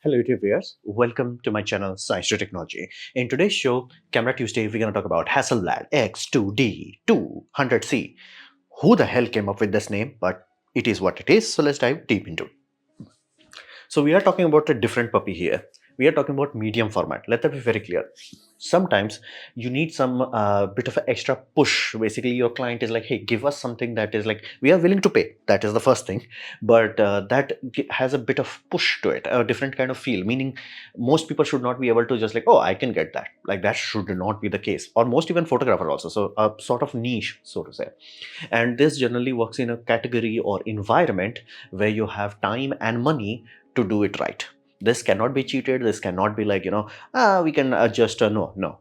Hello YouTube viewers, welcome to my channel Science to Technology. In today's show, Camera Tuesday, we're going to talk about Hasselblad X2D 200C. Who the hell came up with this name? But it is what it is, so let's dive deep into it. So we are talking about a different puppy here. We are talking about medium format. Let that be very clear. Sometimes you need some bit of an extra push. Basically, your client is like, hey, give us something that is like, we are willing to pay. That is the first thing. But that has a bit of push to it, a different kind of feel. Meaning, most people should not be able to just like, oh, I can get that. Like, that should not be the case. Or most even photographer also. So, a sort of niche, so to say. And this generally works in a category or environment where you have time and money to do it right. This cannot be cheated. This cannot be like, we can adjust. No.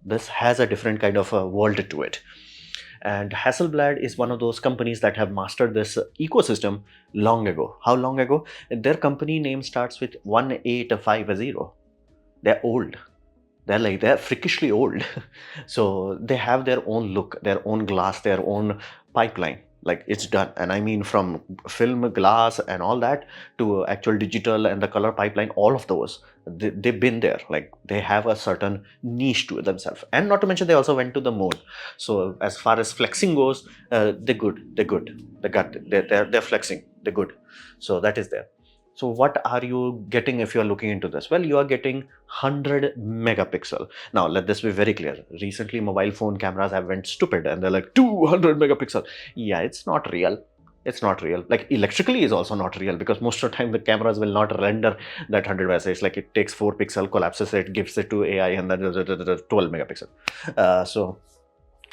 This has a different kind of a world to it. And Hasselblad is one of those companies that have mastered this ecosystem long ago. How long ago? Their company name starts with 1850. They're old. They're freakishly old. So they have their own look, their own glass, their own pipeline. Like, it's done. And I mean, from film, glass and all that to actual digital and the color pipeline, all of those, they've been there. Like, they have a certain niche to themselves. And not to mention, they also went to the moon. So as far as flexing goes, they're good. They're flexing. They're good. So that is there. So what are you getting if you are looking into this? Well, you are getting 100 megapixel. Now, let this be very clear. Recently, mobile phone cameras have went stupid and they're like 200 megapixel. Yeah, it's not real. It's not real. Like, electrically is also not real, because most of the time the cameras will not render that 100 message. Like, it takes 4 pixel, collapses it, gives it to AI, and then 12 megapixel.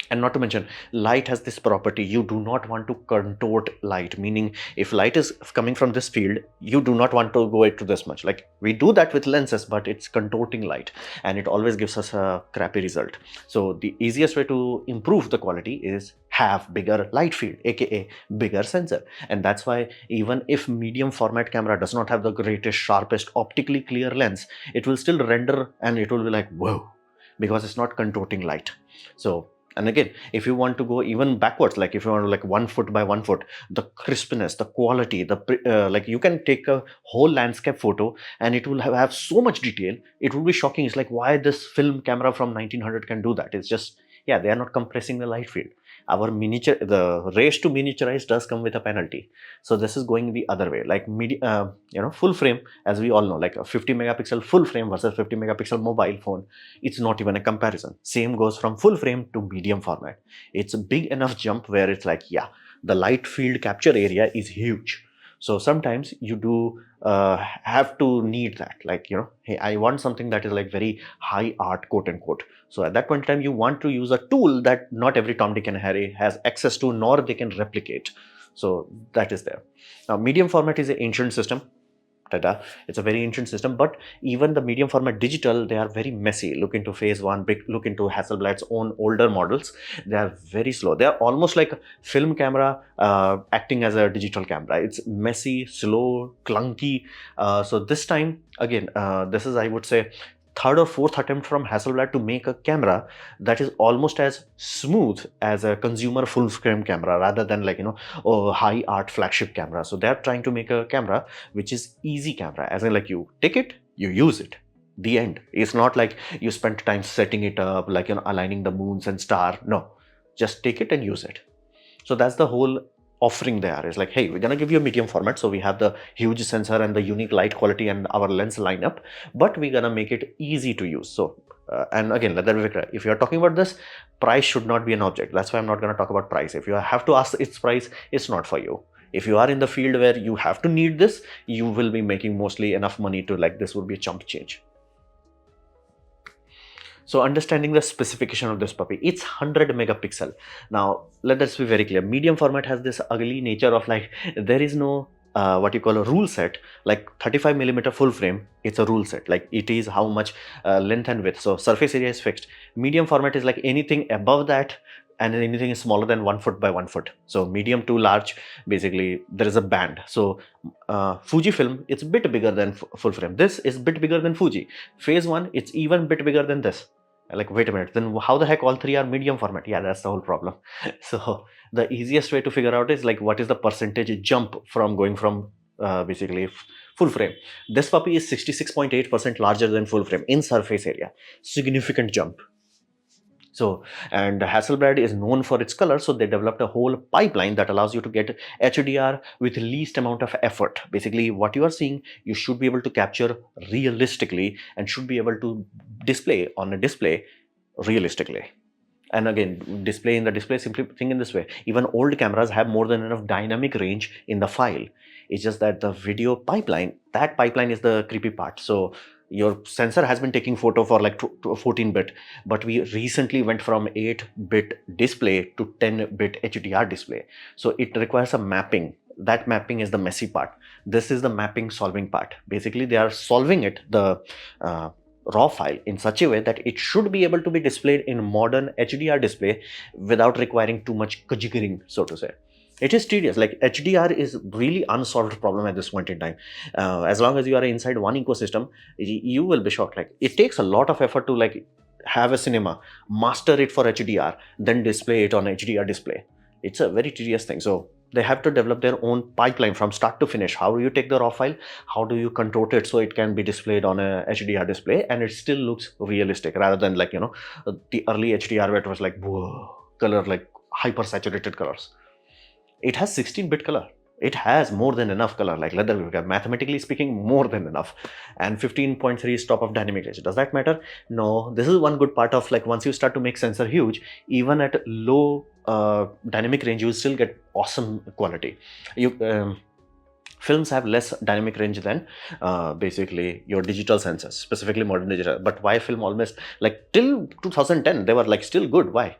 And not to mention, light has this property. You do not want to contort light, meaning if light is coming from this field, you do not want to go it to this much. Like, we do that with lenses, but it's contorting light and it always gives us a crappy result. So the easiest way to improve the quality is have bigger light field, aka bigger sensor. And that's why even if medium format camera does not have the greatest, sharpest, optically clear lens, it will still render and it will be like, whoa, because it's not contorting light. So, and again, if you want to go even backwards, like if you want to like 1 foot by 1 foot, the crispness, the quality, like you can take a whole landscape photo and it will have so much detail. It will be shocking. It's like, why this film camera from 1900 can do that? It's just, yeah, they are not compressing the light field. The race to miniaturize does come with a penalty. So this is going the other way, like full frame, as we all know, like a 50 megapixel full frame versus 50 megapixel mobile phone. It's not even a comparison. Same goes from full frame to medium format. It's a big enough jump where it's like, yeah, the light field capture area is huge. So sometimes you do have to need that, like, hey, I want something that is like very high art, quote unquote. So at that point in time, you want to use a tool that not every Tom, Dick and Harry has access to, nor they can replicate. So that is there. Now, medium format is an ancient system. Tada. It's a very ancient system, but even the medium format digital, they are very messy. Look into phase 1, look into Hasselblad's own older models. They are very slow. They are almost like a film camera acting as a digital camera. It's messy, slow, clunky. So this time, again, this is, I would say, third or fourth attempt from Hasselblad to make a camera that is almost as smooth as a consumer full frame camera, rather than like, high art flagship camera. So they're trying to make a camera which is easy camera, as in like you take it, you use it. The end. It's not like you spent time setting it up, like, aligning the moons and star. No, just take it and use it. So that's the whole offering there. Is like, hey, we're gonna give you a medium format, so we have the huge sensor and the unique light quality and our lens lineup, but we're gonna make it easy to use. So and again, let that be clear. If you're talking about this, price should not be an object. That's why I'm not going to talk about price. If you have to ask its price, it's not for you. If you are in the field where you have to need this, you will be making mostly enough money to, like, this would be a chump change. So understanding the specification of this puppy, it's 100 megapixel. Now, let us be very clear. Medium format has this ugly nature of, like, there is no what you call a rule set. Like 35 millimeter full frame, it's a rule set. Like, it is how much length and width. So surface area is fixed. Medium format is like anything above that, and anything is smaller than 1 foot by 1 foot. So medium to large, basically there is a band. So Fujifilm, it's a bit bigger than full frame. This is a bit bigger than Fuji. Phase 1, it's even a bit bigger than this. Like, wait a minute, then how the heck all three are medium format? Yeah, that's the whole problem. So the easiest way to figure out is, like, what is the percentage jump from going from basically full frame. This puppy is 66.8% larger than full frame in surface area. Significant jump. So, and Hasselblad is known for its color, so they developed a whole pipeline that allows you to get HDR with least amount of effort. Basically, what you are seeing, you should be able to capture realistically and should be able to display on a display realistically. And again, display in the display, simply think in this way. Even old cameras have more than enough dynamic range in the file. It's just that the video pipeline, that pipeline is the creepy part. So your sensor has been taking photo for like 14-bit, but we recently went from 8-bit display to 10-bit HDR display. So it requires a mapping. That mapping is the messy part. This is the mapping solving part. Basically, they are solving it, the raw file, in such a way that it should be able to be displayed in modern HDR display without requiring too much jiggering, so to say. It is tedious. Like HDR is really unsolved problem at this point in time. As long as you are inside one ecosystem, you will be shocked. Like it takes a lot of effort to like have a cinema, master it for HDR, then display it on HDR display. It's a very tedious thing. So they have to develop their own pipeline from start to finish. How do you take the raw file? How do you contort it so it can be displayed on a HDR display and it still looks realistic, rather than like, you know, the early HDR where it was like, whoa, color, like hyper saturated colors. It has 16-bit color. It has more than enough color, like leather, mathematically speaking, more than enough. And 15.3 stop of dynamic range. Does that matter? No. This is one good part of, like, once you start to make sensor huge, even at low dynamic range, you still get awesome quality. Films have less dynamic range than basically your digital sensors, specifically modern digital. But why film almost, like till 2010, they were like still good? Why?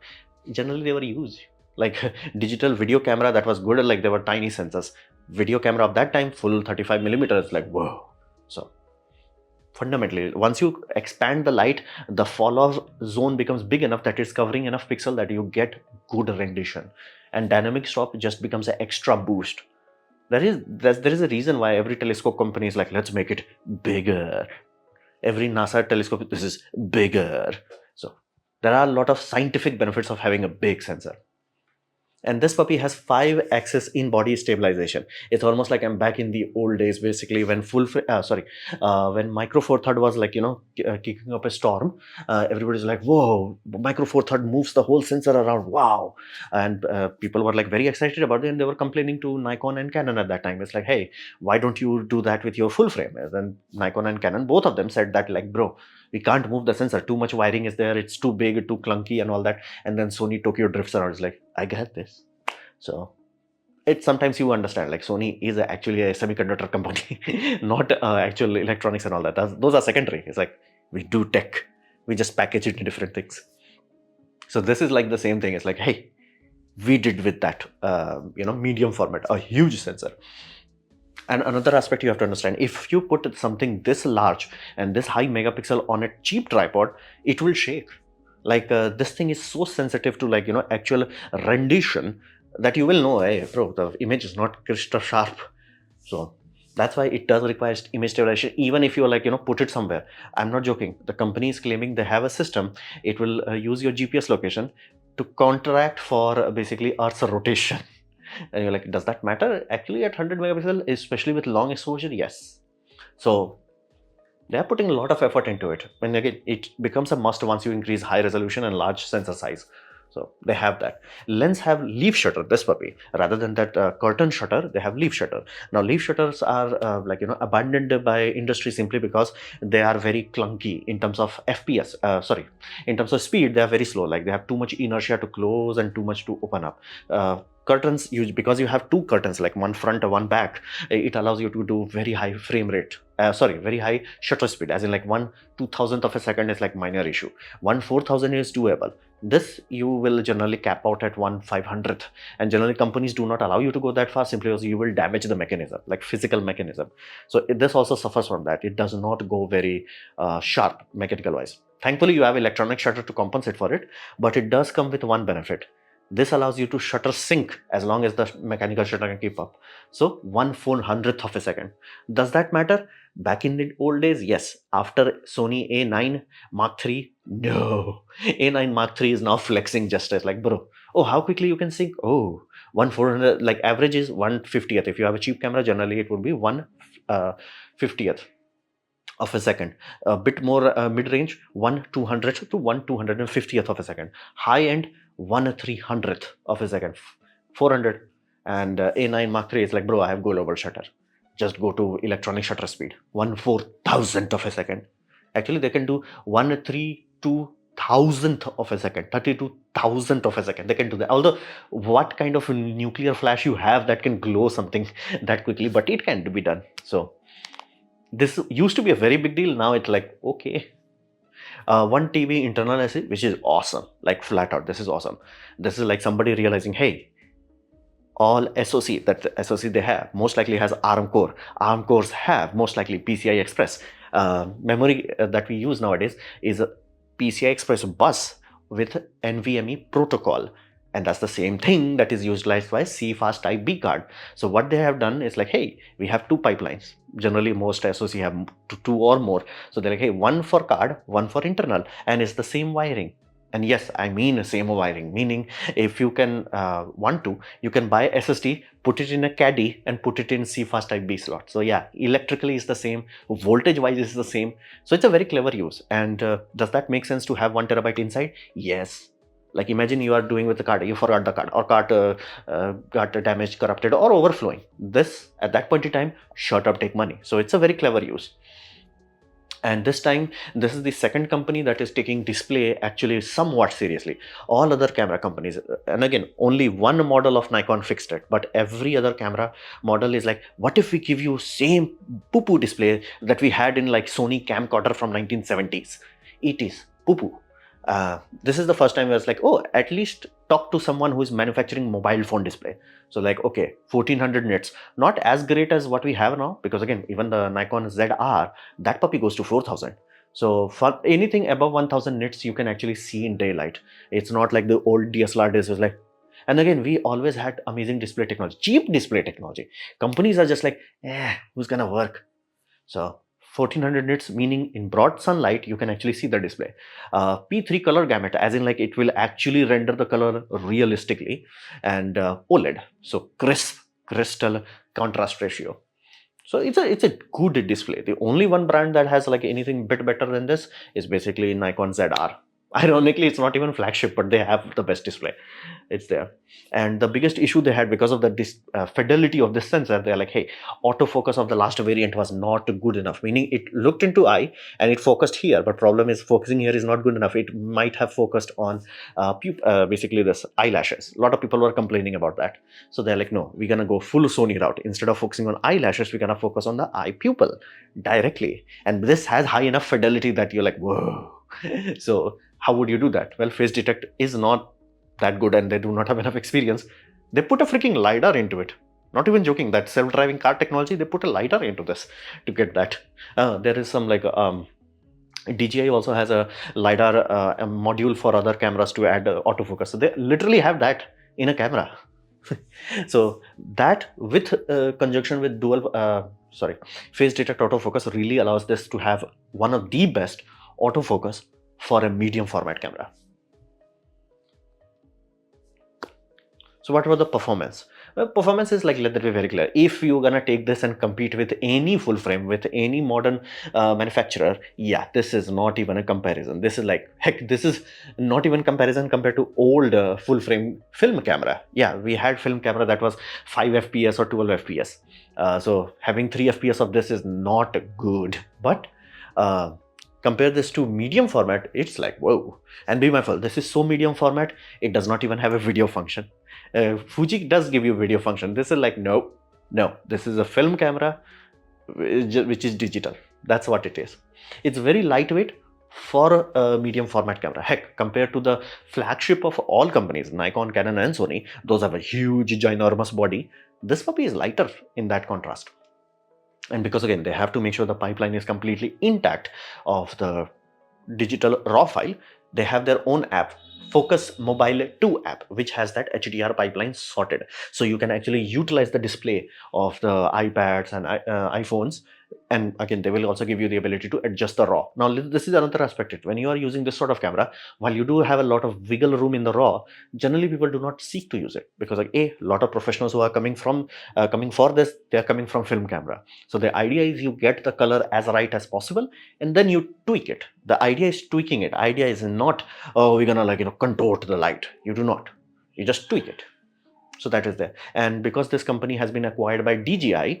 Generally, they were used. Like digital video camera that was good, like they were tiny sensors. Video camera of that time, full 35 millimeters, like whoa. So fundamentally, once you expand the light, the fall off zone becomes big enough that it's covering enough pixel that you get good rendition, and dynamic stop just becomes an extra boost. There is a reason why every telescope company is like, let's make it bigger. Every NASA telescope, this is bigger. So there are a lot of scientific benefits of having a big sensor. And this puppy has 5-axis in-body stabilization. It's almost like I'm back in the old days, basically, when when Micro Four Third was like, you know, kicking up a storm. Everybody's like, whoa, Micro Four Third moves the whole sensor around, wow. And people were like very excited about it, and they were complaining to Nikon and Canon at that time. It's like, hey, why don't you do that with your full frame? And then Nikon and Canon, both of them said that, like, bro, we can't move the sensor. Too much wiring is there. It's too big, too clunky and all that. And then Sony Tokyo drifts around. It's like, I get this. So it's sometimes you understand, like Sony is actually a semiconductor company, not actual electronics and all that. Those are secondary. It's like, we do tech. We just package it in different things. So this is like the same thing. It's like, hey, we did with that, medium format, a huge sensor. And another aspect you have to understand, if you put something this large and this high megapixel on a cheap tripod, it will shake. Like this thing is so sensitive to, like, you know, actual rendition that you will know, hey, bro, the image is not crystal sharp. So that's why it does require image stabilization, even if you, like, you know, put it somewhere. I'm not joking. The company is claiming they have a system. It will use your GPS location to counteract for basically Earth's rotation. And you're like, does that matter? Actually, at 100 megapixel, especially with long exposure, yes. So they're putting a lot of effort into it. And again, it becomes a must once you increase high resolution and large sensor size. So they have that. Lens have leaf shutter, this puppy. Rather than that curtain shutter, they have leaf shutter. Now, leaf shutters are abandoned by industry simply because they are very clunky in terms of FPS. In terms of speed, they are very slow. Like they have too much inertia to close and too much to open up. Curtains, because you have two curtains, like one front or one back, it allows you to do very high frame rate. Very high shutter speed, as in like 1/2000th of a second is like minor issue. 1/4000 is doable. This you will generally cap out at 1/500th, and generally companies do not allow you to go that far simply because you will damage the mechanism, like physical mechanism. So this also suffers from that. It does not go very sharp mechanical wise. Thankfully, you have electronic shutter to compensate for it, but it does come with one benefit. This allows you to shutter sync as long as the mechanical shutter can keep up. So 1/400th of a second. Does that matter? Back in the old days, yes. After Sony A9 Mark III, no. A9 Mark III is now flexing just as like, bro, oh, how quickly you can sync? Oh, 1/400, like average is 1/50th. If you have a cheap camera, generally it would be 1/50th of a second. A bit more mid-range, 1/200th to 1/250th of a second. High-end, 1/300th of a second. 400. And A9 Mark III is like, bro, I have global shutter. Just go to electronic shutter speed. 1/4000th of a second. Actually, they can do 1/32,000th of a second, 32,000th of a second. They can do that. Although, what kind of nuclear flash you have that can glow something that quickly, but it can be done. So, this used to be a very big deal. Now it's like, okay. 1 TB internal SE, which is awesome. Like flat out, this is awesome. This is like somebody realizing, hey, all SoC, that the SoC they have most likely has ARM core. ARM cores have most likely PCI Express. Memory that we use nowadays is a PCI Express bus with NVMe protocol. And that's the same thing that is utilized by CFast Type B card. So what they have done is like, hey, we have 2 pipelines. Generally, most SoC have 2 or more. So they're like, hey, 1 for card, 1 for internal, and it's the same wiring. And yes, I mean same wiring, meaning if you can want to, you can buy SSD, put it in a caddy and put it in CFast Type B slot. So yeah, electrically is the same, voltage wise is the same. So it's a very clever use. And does that make sense to have 1 terabyte inside? Yes. Like imagine you are doing with the card, you forgot the card, or card got damaged, corrupted, or overflowing. This at that point in time, shut up, take money. So it's a very clever use. And this time, this is the second company that is taking display actually somewhat seriously. All other camera companies, and again, only one model of Nikon fixed it, but every other camera model is like, what if we give you same poo-poo display that we had in like Sony camcorder from 1970s? It is poo-poo. This is the first time I was like, oh, at least talk to someone who is manufacturing mobile phone display. So like, okay, 1400 nits, not as great as what we have now, because again, even the Nikon ZR, that puppy goes to 4000. So for anything above 1000 nits, you can actually see in daylight. It's not like the old DSLR days was like, and again, we always had amazing display technology, cheap display technology. Companies are just like, who's gonna work? So 1400 nits, meaning in broad sunlight, you can actually see the display. P3 color gamut, as in like it will actually render the color realistically, and OLED, so crisp, crystal contrast ratio. So it's a good display. The only one brand that has like anything bit better than this is basically Nikon ZR. Ironically, it's not even flagship, but they have the best display. It's there. And the biggest issue they had because of the fidelity of this sensor, they're like, hey, autofocus of the last variant was not good enough, meaning it looked into eye and it focused here, but problem is focusing here is not good enough. It might have focused on basically this eyelashes. A lot of people were complaining about that. So they're like, no, we're gonna go full Sony route. Instead of focusing on eyelashes, we're gonna focus on the eye pupil directly. And this has high enough fidelity that you're like, whoa. So how would you do that? Well, face detect is not that good and they do not have enough experience. They put a freaking LiDAR into it. Not even joking, that self-driving car technology, they put a LiDAR into this to get that. There is some like DJI also has a LiDAR a module for other cameras to add autofocus. So they literally have that in a camera. So that with conjunction with face detect autofocus really allows this to have one of the best autofocus for a medium format camera. So what about the performance? Well, performance is like, let that be very clear. If you're gonna take this and compete with any full frame, with any modern manufacturer, yeah, this is not even a comparison. This is like, heck, this is not even comparison compared to old full frame film camera. Yeah, we had film camera that was 5 FPS or 12 FPS. So having 3 FPS of this is not good, but compare this to medium format, it's like, whoa. And be mindful, this is so medium format, it does not even have a video function. Fuji does give you video function. This is like, no, this is a film camera which is digital. That's what it is. It's very lightweight for a medium format camera. Heck, compared to the flagship of all companies, Nikon, Canon and Sony, those have a huge ginormous body. This puppy is lighter in that contrast. And because again, they have to make sure the pipeline is completely intact of the digital raw file, They have their own app, Focus Mobile 2 app, which has that HDR pipeline sorted. So you can actually utilize the display of the iPads and iPhones. And again, they will also give you the ability to adjust the RAW. Now, this is another aspect. When you are using this sort of camera, while you do have a lot of wiggle room in the RAW, generally people do not seek to use it because, like, a lot of professionals who are coming for this, they are coming from film camera. So the idea is you get the color as right as possible, and then you tweak it. The idea is tweaking it. Idea is not, oh, we're gonna contort the light. You do not. You just tweak it. So that is there. And because this company has been acquired by DJI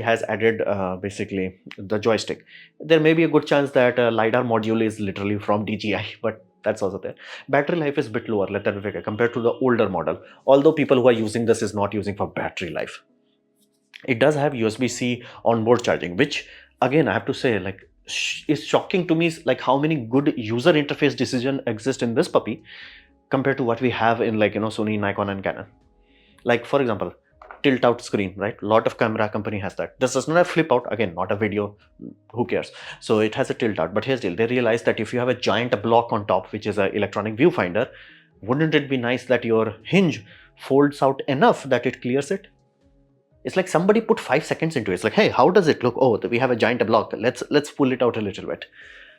has added basically the joystick. There may be a good chance that LiDAR module is literally from DJI, but that's also there. Battery life is a bit lower, let that be fair, compared to the older model. Although people who are using this is not using for battery life. It does have USB-C onboard charging, which again I have to say, like, is shocking to me, like how many good user interface decision exist in this puppy compared to what we have in, like, Sony, Nikon and Canon. Like, for example, tilt out screen, right? A lot of camera company has that. This does not have flip out, again, not a video, who cares? So it has a tilt out, but here's the deal. They realize that if you have a giant block on top, which is an electronic viewfinder, wouldn't it be nice that your hinge folds out enough that it clears it? It's like somebody put 5 seconds into it. It's like, hey, how does it look? Oh, we have a giant block. Let's pull it out a little bit.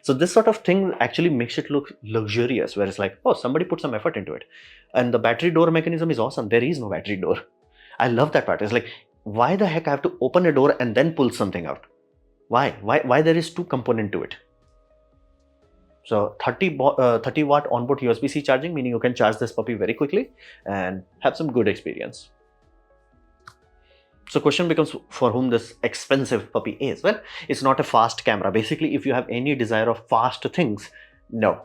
So this sort of thing actually makes it look luxurious, where it's like, oh, somebody put some effort into it. And the battery door mechanism is awesome. There is no battery door. I love that part. It's like, why the heck I have to open a door and then pull something out? Why there is 2 component to it? So 30 watt onboard USB-C charging, meaning you can charge this puppy very quickly and have some good experience. So question becomes, for whom this expensive puppy is? Well, it's not a fast camera. Basically, if you have any desire of fast things, no.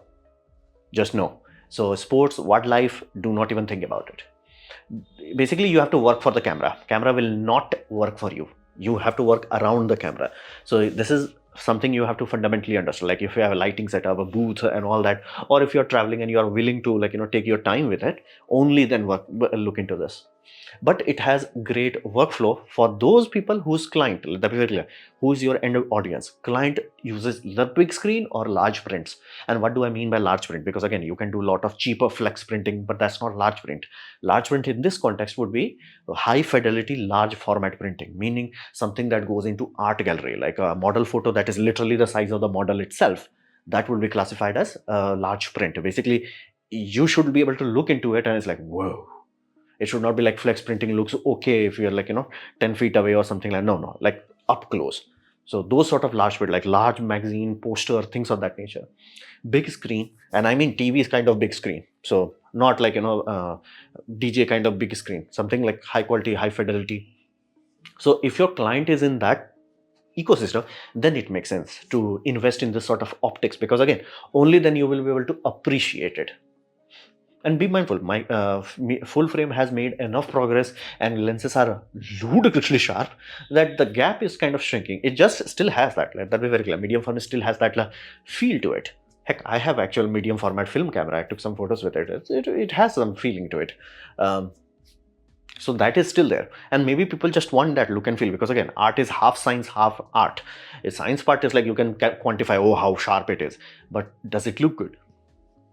Just no. So sports, wildlife, do not even think about it. Basically, you have to work for the camera. Camera will not work for you. You have to work around the camera. So this is something you have to fundamentally understand. Like if you have a lighting setup, a booth and all that, or if you're traveling and you are willing to, like, take your time with it, only then look into this. But it has great workflow for those people whose client, let that be very clear, who's your end audience. Client uses either big screen or large prints. And what do I mean by large print? Because again, you can do a lot of cheaper flex printing, but that's not large print. Large print in this context would be high fidelity, large format printing, meaning something that goes into art gallery, like a model photo that is literally the size of the model itself. That would be classified as large print. Basically, you should be able to look into it and it's like, whoa. It should not be like flex printing looks okay if you're, like, 10 feet away or something like, no, like up close. So those sort of large print, like large magazine, poster, things of that nature. Big screen, and I mean TV is kind of big screen. So not like, DJ kind of big screen, something like high quality, high fidelity. So if your client is in that ecosystem, then it makes sense to invest in this sort of optics, because again, only then you will be able to appreciate it. And be mindful, my full frame has made enough progress and lenses are ludicrously sharp that the gap is kind of shrinking. It just still has that, let that be very clear. Medium format still has that feel to it. Heck, I have actual medium format film camera. I took some photos with it. It has some feeling to it. So that is still there. And maybe people just want that look and feel, because again, art is half science, half art. The science part is like you can quantify, oh, how sharp it is. But does it look good?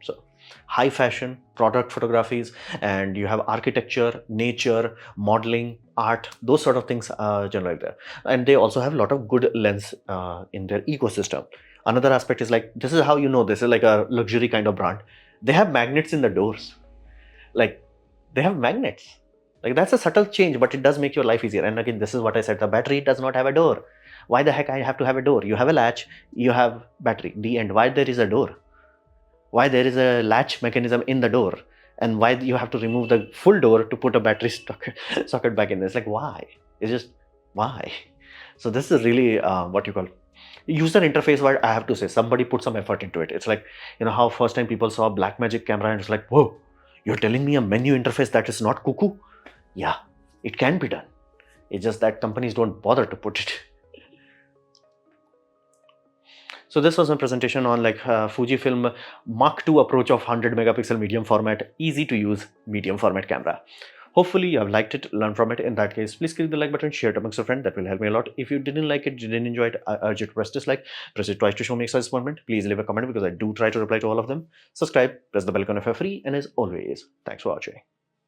So high fashion, product photographies, and you have architecture, nature, modeling, art, those sort of things are generally there. And they also have a lot of good lens in their ecosystem. Another aspect is, like, this is how you know this is like a luxury kind of brand. They have magnets in the doors. Like, they have magnets. Like, that's a subtle change, but it does make your life easier. And again, this is what I said, the battery does not have a door. Why the heck I have to have a door? You have a latch, you have battery, the end. Why there is a door? Why there is a latch mechanism in the door, and why you have to remove the full door to put a battery socket back in? It's like, why? It's just, why? So this is really what you call user interface, where I have to say somebody put some effort into it. It's like, how first time people saw Blackmagic camera and it's like, whoa, you're telling me a menu interface that is not cuckoo? Yeah, it can be done. It's just that companies don't bother to put it. So this was my presentation on, like, Fujifilm Mark II approach of 100 megapixel medium format, easy to use medium format camera. Hopefully you have liked it, learned from it. In that case, please click the like button, share it amongst your friends. That will help me a lot. If you didn't like it, didn't enjoy it, I urge you to press dislike. Press it twice to show me extra disappointment. Please leave a comment because I do try to reply to all of them. Subscribe, press the bell icon if you're free, and as always, thanks for watching.